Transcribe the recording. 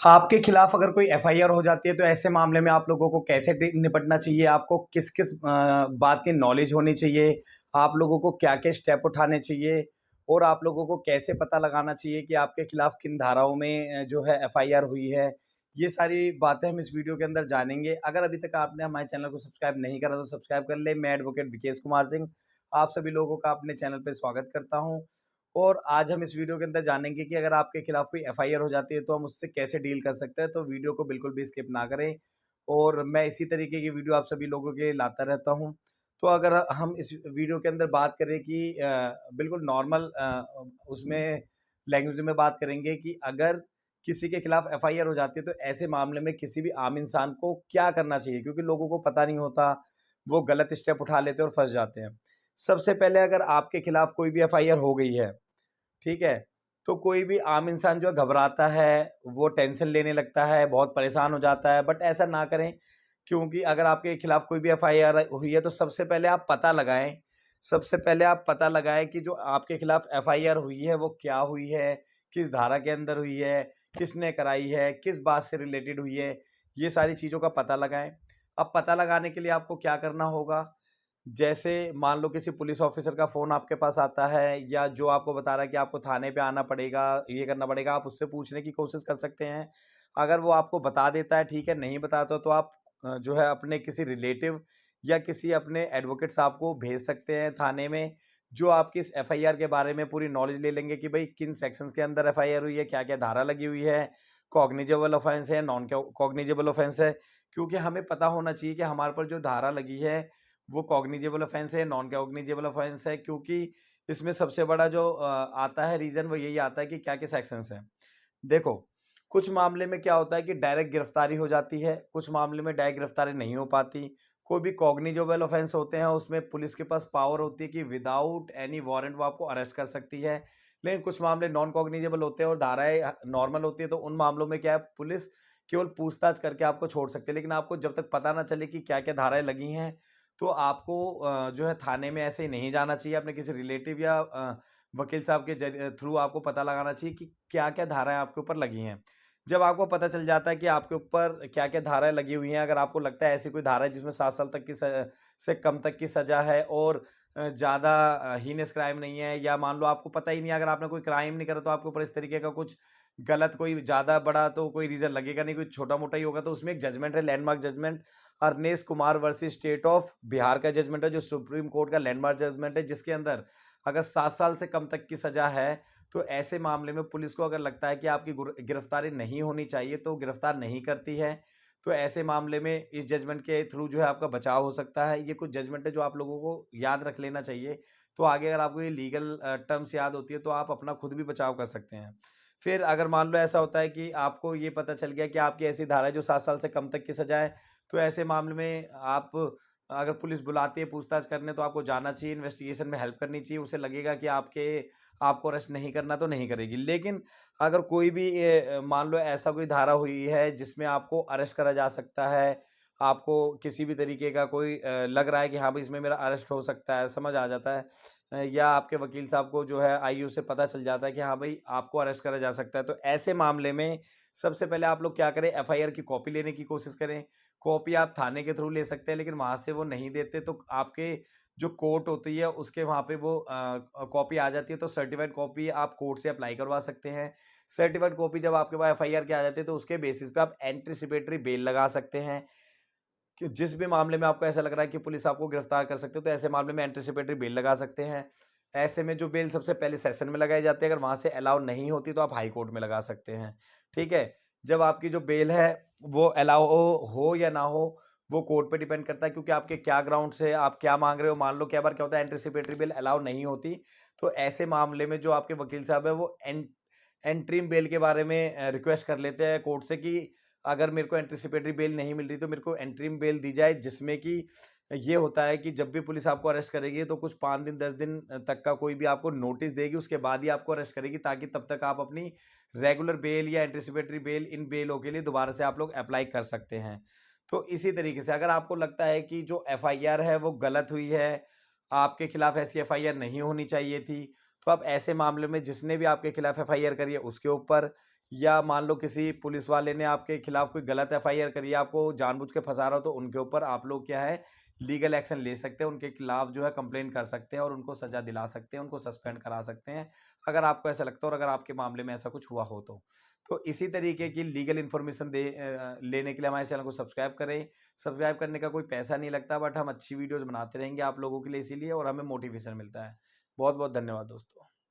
आपके खिलाफ अगर कोई एफआईआर हो जाती है तो ऐसे मामले में आप लोगों को कैसे निपटना चाहिए, आपको किस किस बात की नॉलेज होनी चाहिए, आप लोगों को क्या क्या स्टेप उठाने चाहिए और आप लोगों को कैसे पता लगाना चाहिए कि आपके खिलाफ किन धाराओं में जो है एफआईआर हुई है। ये सारी बातें हम इस वीडियो के अंदर जानेंगे। अगर अभी तक आपने हमारे चैनल को सब्सक्राइब नहीं करा तो सब्सक्राइब कर ले। मैं एडवोकेट विकेश कुमार सिंह आप सभी लोगों का अपने चैनल पर स्वागत करता हूँ। और आज हम इस वीडियो के अंदर जानेंगे कि अगर आपके खिलाफ कोई एफआईआर हो जाती है तो हम उससे कैसे डील कर सकते हैं। तो वीडियो को बिल्कुल भी स्किप ना करें और मैं इसी तरीके की वीडियो आप सभी लोगों के लिए लाता रहता हूं। तो अगर हम इस वीडियो के अंदर बात करें कि बिल्कुल नॉर्मल उसमें लैंग्वेज में बात करेंगे कि अगर किसी के खिलाफ एफआईआर हो जाती है तो ऐसे मामले में किसी भी आम इंसान को क्या करना चाहिए, क्योंकि लोगों को पता नहीं होता, वो गलत स्टेप उठा लेते हैं और फंस जाते हैं। सबसे पहले अगर आपके खिलाफ कोई भी एफआईआर हो गई है, ठीक है? तो कोई भी आम इंसान जो है घबराता है, वो टेंशन लेने लगता है, बहुत परेशान हो जाता है, बट ऐसा ना करें। क्योंकि अगर आपके खिलाफ कोई भी एफआईआर हुई है तो सबसे पहले आप पता लगाएँ। सबसे पहले आप पता लगाएँ कि जो आपके खिलाफ एफआईआर हुई है वो क्या हुई है, किस धारा के अंदर हुई है, किसने कराई है, किस बात से रिलेटेड हुई है, ये सारी चीज़ों का पता लगाएँ। अब पता लगाने के लिए आपको क्या करना होगा, जैसे मान लो किसी पुलिस ऑफिसर का फ़ोन आपके पास आता है या जो आपको बता रहा है कि आपको थाने पे आना पड़ेगा, ये करना पड़ेगा, आप उससे पूछने की कोशिश कर सकते हैं। अगर वो आपको बता देता है ठीक है, नहीं बताता तो आप जो है अपने किसी रिलेटिव या किसी अपने एडवोकेट साहब को भेज सकते हैं थाने में, जो आपकी इस एफआईआर के बारे में पूरी नॉलेज ले लेंगे कि भई किन सेक्शंस के अंदर एफआईआर हुई है, क्या-क्या धारा लगी हुई है, कॉग्निजेबल ऑफेंस है, नॉन कॉग्निजेबल ऑफेंस है। क्योंकि हमें पता होना चाहिए कि हमारे पर जो धारा लगी है वो कॉग्निजेबल ऑफेंस है, नॉन कॉग्निजेबल ऑफेंस है, क्योंकि इसमें सबसे बड़ा जो आता है रीज़न वो यही आता है कि क्या-क्या सेक्शंस हैं। देखो, कुछ मामले में क्या होता है कि डायरेक्ट गिरफ्तारी हो जाती है, कुछ मामले में डायरेक्ट गिरफ्तारी नहीं हो पाती। कोई भी कॉग्निजेबल ऑफेंस होते हैं उसमें पुलिस के पास पावर होती है कि विदाउट एनी वारंट वो आपको अरेस्ट कर सकती है। लेकिन कुछ मामले नॉन कॉग्निजेबल होते हैं और धाराएँ नॉर्मल होती है, तो उन मामलों में क्या है, पुलिस केवल पूछताछ करके आपको छोड़ सकती है। लेकिन आपको जब तक पता ना चले कि क्या-क्या धाराएँ लगी हैं, तो आपको जो है थाने में ऐसे ही नहीं जाना चाहिए। अपने किसी रिलेटिव या वकील साहब के थ्रू आपको पता लगाना चाहिए कि क्या-क्या धाराएँ आपके ऊपर लगी हैं। जब आपको पता चल जाता है कि आपके ऊपर क्या-क्या धाराएँ लगी हुई हैं, अगर आपको लगता है ऐसी कोई धारा है जिसमें 7 साल तक की से कम तक की सज़ा है और ज़्यादा हीनेस क्राइम नहीं है, या मान लो आपको पता ही नहीं है, अगर आपने कोई क्राइम नहीं करा तो आपके ऊपर इस तरीके का कुछ गलत कोई ज़्यादा बड़ा तो कोई रीज़न लगेगा नहीं, कोई छोटा-मोटा ही होगा, तो उसमें एक जजमेंट है, landmark judgment Arnesh Kumar versus state of Bihar का जजमेंट है, जो सुप्रीम कोर्ट का लैंडमार्क जजमेंट है, जिसके अंदर अगर 7 साल से कम तक की सज़ा है, तो ऐसे मामले में पुलिस को अगर लगता है कि आपकी गिरफ्तारी नहीं होनी चाहिए, तो गिरफ्तार नहीं करती है। तो ऐसे मामले में इस जजमेंट के थ्रू जो है आपका बचाव हो सकता है। ये कुछ जजमेंट है जो आप लोगों को याद रख लेना चाहिए। तो आगे अगर आपको ये लीगल टर्म्स याद होती है तो आप अपना खुद भी बचाव कर सकते हैं। फिर अगर मान लो ऐसा होता है कि आपको ये पता चल गया कि आपकी ऐसी धारा है जो 7 साल से कम तक की सज़ा है, तो ऐसे मामले में आप अगर पुलिस बुलाती है पूछताछ करने तो आपको जाना चाहिए, इन्वेस्टिगेशन में हेल्प करनी चाहिए। उसे लगेगा कि आपको अरेस्ट नहीं करना तो नहीं करेगी। लेकिन अगर कोई भी मान लो ऐसा कोई धारा हुई है जिसमें आपको अरेस्ट करा जा सकता है, आपको किसी भी तरीके का कोई लग रहा है कि हाँ भाई इसमें मेरा अरेस्ट हो सकता है, समझ आ जाता है, या आपके वकील साहब को जो है आईयू से पता चल जाता है कि हाँ भाई आपको अरेस्ट करा जा सकता है, तो ऐसे मामले में सबसे पहले आप लोग क्या करें, एफआईआर की कॉपी लेने की कोशिश करें। कॉपी आप थाने के थ्रू ले सकते हैं, लेकिन वहाँ से वो नहीं देते तो आपके जो कोर्ट होती है उसके वहाँ पे वो कॉपी आ जाती है, तो सर्टिफाइड कॉपी आप कोर्ट से अप्लाई करवा सकते हैं। सर्टिफाइड कॉपी जब आपके पास एफआईआर की आ जाती है तो उसके बेसिस पे आप एंटीसिपेटरी बेल लगा सकते हैं। कि जिस भी मामले में आपको ऐसा लग रहा है कि पुलिस आपको गिरफ्तार कर सकती है, तो ऐसे मामले में एंटीसिपेटरी बेल लगा सकते हैं। ऐसे में जो बेल सबसे पहले सेशन में लगाई जाती है, अगर वहाँ से अलाउ नहीं होती तो आप हाई कोर्ट में लगा सकते हैं। ठीक है? जब आपकी जो बेल है वो अलाउ हो या ना हो, वो कोर्ट पे डिपेंड करता है, क्योंकि आपके क्या ग्राउंड से आप क्या माँग रहे हो। मान लो कई बार क्या होता है एंटीसिपेटरी बेल अलाउ नहीं होती, तो ऐसे मामले में जो आपके वकील साहब हैं वो एंटरिम बेल के बारे में रिक्वेस्ट कर लेते हैं कोर्ट से कि अगर मेरे को एंटीसिपेटरी बेल नहीं मिल रही तो मेरे को एंटरिम बेल दी जाए, जिसमें कि ये होता है कि जब भी पुलिस आपको अरेस्ट करेगी तो कुछ 5 दिन 10 दिन तक का कोई भी आपको नोटिस देगी, उसके बाद ही आपको अरेस्ट करेगी, ताकि तब तक आप अपनी रेगुलर बेल या एंटीसिपेटरी बेल, इन बेलों के लिए दोबारा से आप लोग अप्लाई कर सकते हैं। तो इसी तरीके से अगर आपको लगता है कि जो एफआईआर है वो गलत हुई है, आपके खिलाफ ऐसी एफआईआर नहीं होनी चाहिए थी, तो आप ऐसे मामले में जिसने भी आपके खिलाफ एफआईआर करी है उसके ऊपर, या मान लो किसी पुलिस वाले ने आपके खिलाफ कोई गलत एफआईआर करी है, आपको जानबूझ के फंसा रहा हो, तो उनके ऊपर आप लोग क्या है लीगल एक्शन ले सकते हैं, उनके खिलाफ जो है कंप्लेन कर सकते हैं और उनको सजा दिला सकते हैं, उनको सस्पेंड करा सकते हैं अगर आपको ऐसा लगता है और अगर आपके मामले में ऐसा कुछ हुआ हो तो इसी तरीके की लीगल इन्फॉर्मेशन लेने के लिए हमारे चैनल को सब्सक्राइब करें। सब्सक्राइब करने का कोई पैसा नहीं लगता, बट हम अच्छी वीडियोज बनाते रहेंगे आप लोगों के लिए इसीलिए, और हमें मोटिवेशन मिलता है। बहुत बहुत धन्यवाद दोस्तों।